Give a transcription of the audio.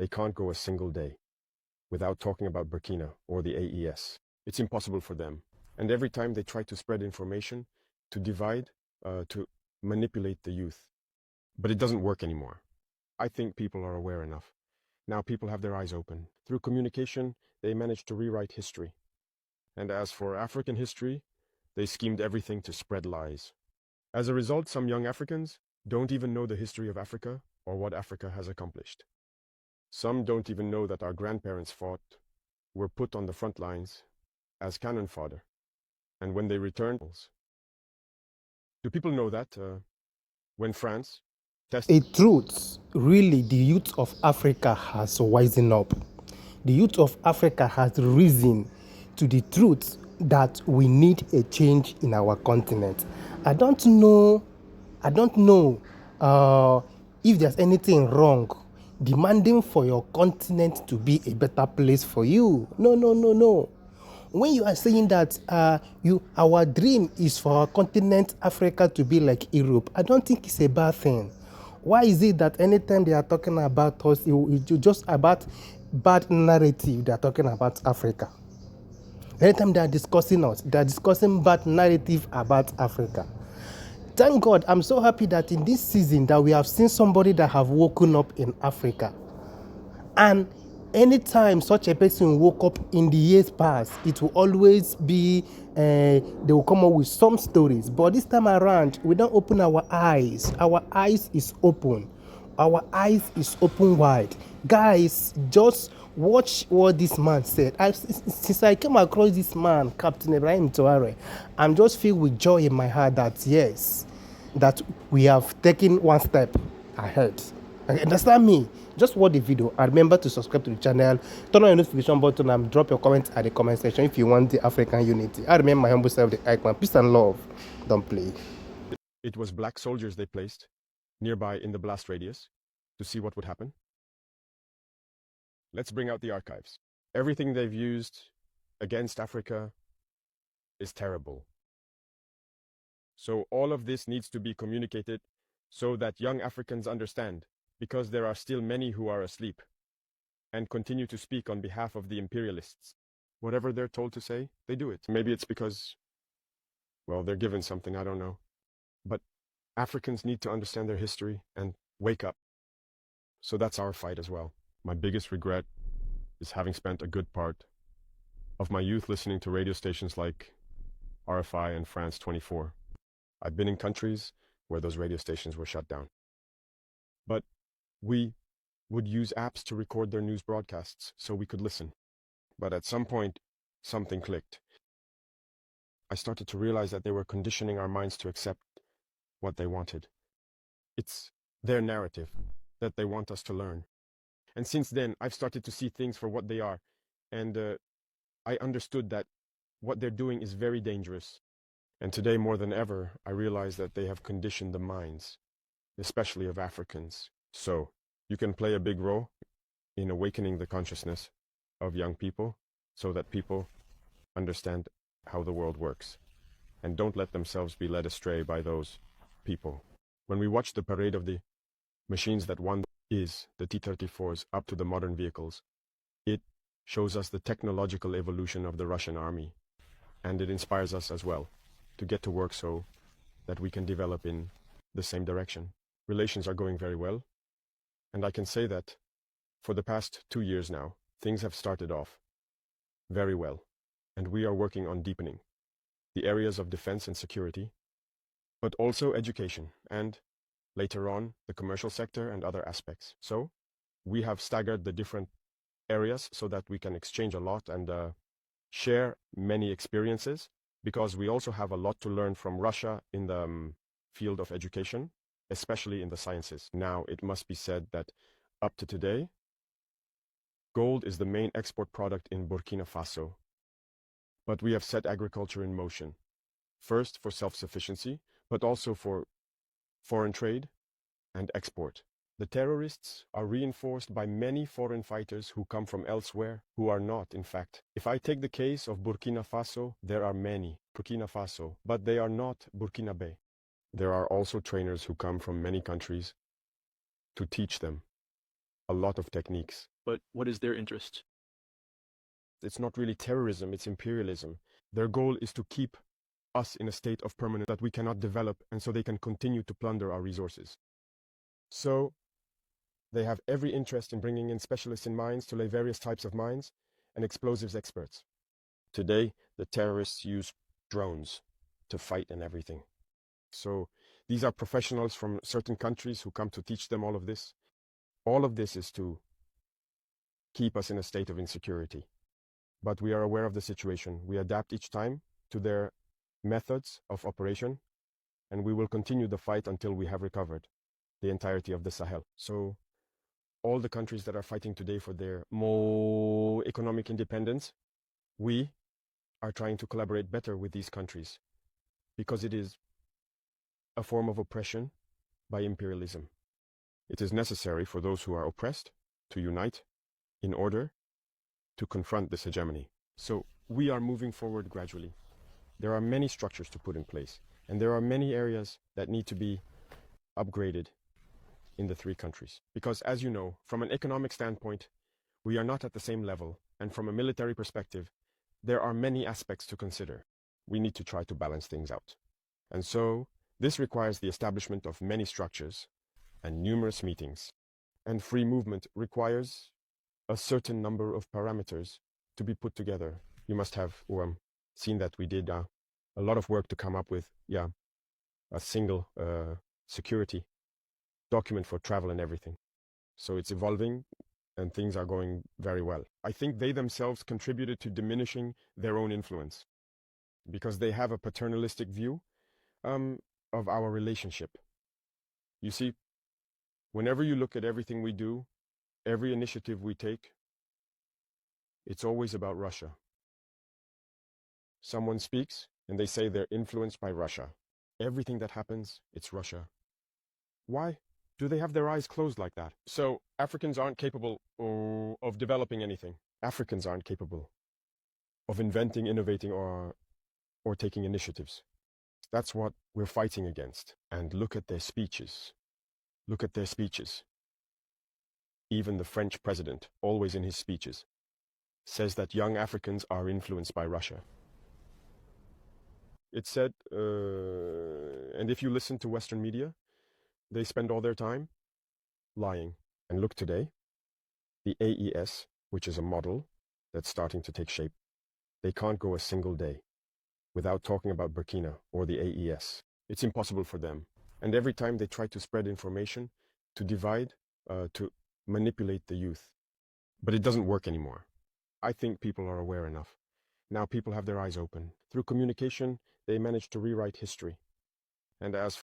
they can't go a single day without talking about Burkina or the AES. It's impossible for them. And every time they try to spread information, to divide, to manipulate the youth. But it doesn't work anymore. I think people are aware enough. Now people have their eyes open. Through communication, they managed to rewrite history. And as for African history, they schemed everything to spread lies. As a result, some young Africans don't even know the history of Africa or what Africa has accomplished. Some don't even know that our grandparents fought, were put on the front lines as cannon fodder. And when they returned, do people know that when France tested... A truth, really, the youth of Africa has risen up. The youth of Africa has risen to the truth that we need a change in our continent. I don't know if there's anything wrong demanding for your continent to be a better place for you. No. When you are saying that our dream is for our continent, Africa, to be like Europe, I don't think it's a bad thing. Why is it that anytime they are talking about us, it's just about bad narrative, they are talking about Africa? Anytime they are discussing us, they are discussing bad narrative about Africa. Thank God, I'm so happy that in this season that we have seen somebody that have woken up in Africa. And anytime such a person woke up in the years past, it will always be, they will come up with some stories. But this time around, we don't open our eyes. Our eyes is open. Our eyes is open wide. Guys, just watch what this man said. Since I came across this man, Captain Ibrăhim Traore, I'm just filled with joy in my heart that yes, that we have taken one step ahead. Understand me? Just watch the video and remember to subscribe to the channel, turn on your notification button and drop your comments at the comment section if you want the African unity. I remain my humble self, the icon. Peace and love. Don't play. It was black soldiers they placed nearby in the blast radius to see what would happen. Let's bring out the archives. Everything they've used against Africa is terrible. So all of this needs to be communicated so that young Africans understand, because there are still many who are asleep and continue to speak on behalf of the imperialists. Whatever they're told to say, they do it. Maybe it's because, well, they're given something, I don't know. But Africans need to understand their history and wake up. So that's our fight as well. My biggest regret is having spent a good part of my youth listening to radio stations like RFI and France 24. I've been in countries where those radio stations were shut down. But we would use apps to record their news broadcasts so we could listen. But at some point, something clicked. I started to realize that they were conditioning our minds to accept what they wanted. It's their narrative that they want us to learn. And since then, I've started to see things for what they are. And I understood that what they're doing is very dangerous. And today, more than ever, I realize that they have conditioned the minds, especially of Africans. So you can play a big role in awakening the consciousness of young people so that people understand how the world works and don't let themselves be led astray by those people. When we watch the parade of the machines that won is the T-34s up to the modern vehicles, it shows us the technological evolution of the Russian army, and it inspires us as well to get to work so that we can develop in the same direction. Relations are going very well, and I can say that for the past 2 years now, things have started off very well, and we are working on deepening the areas of defense and security, but also education, and later on, the commercial sector and other aspects. So we have staggered the different areas so that we can exchange a lot and share many experiences, because we also have a lot to learn from Russia in the field of education, especially in the sciences. Now, it must be said that up to today, gold is the main export product in Burkina Faso. But we have set agriculture in motion, first for self-sufficiency, but also for foreign trade and export. The terrorists are reinforced by many foreign fighters who come from elsewhere, who are not, in fact. If I take the case of Burkina Faso, there are many Burkina Faso, but they are not Burkinabe. There are also trainers who come from many countries to teach them a lot of techniques. But what is their interest? It's not really terrorism, it's imperialism. Their goal is to keep us in a state of permanence that we cannot develop, and so they can continue to plunder our resources. So they have every interest in bringing in specialists in mines to lay various types of mines and explosives experts. Today, the terrorists use drones to fight and everything. So these are professionals from certain countries who come to teach them all of this. All of this is to keep us in a state of insecurity. But we are aware of the situation. We adapt each time to their methods of operation, and we will continue the fight until we have recovered the entirety of the Sahel. So all the countries that are fighting today for their more economic independence, we are trying to collaborate better with these countries because it is a form of oppression by imperialism. It is necessary for those who are oppressed to unite in order to confront this hegemony. So we are moving forward gradually. There are many structures to put in place, and there are many areas that need to be upgraded in the three countries. Because as you know, from an economic standpoint, we are not at the same level, and from a military perspective, there are many aspects to consider. We need to try to balance things out. And so this requires the establishment of many structures and numerous meetings. And free movement requires a certain number of parameters to be put together. You must have seen that we did a lot of work to come up with a single security document for travel and everything. So it's evolving and things are going very well. I think they themselves contributed to diminishing their own influence because they have a paternalistic view of our relationship. You see, whenever you look at everything we do, every initiative we take, it's always about Russia. Someone speaks and they say they're influenced by Russia. Everything that happens, it's Russia. Why do they have their eyes closed like that? So Africans aren't capable of developing anything. Africans aren't capable of inventing, innovating, or taking initiatives. That's what we're fighting against. And look at their speeches. Look at their speeches. Even the French president, always in his speeches, says that young Africans are influenced by Russia. It said, and if you listen to Western media, they spend all their time lying. And look today, the AES, which is a model that's starting to take shape, they can't go a single day without talking about Burkina or the AES. It's impossible for them. And every time they try to spread information, to divide, to manipulate the youth. But it doesn't work anymore. I think people are aware enough. Now people have their eyes open. Through communication, they manage to rewrite history. And as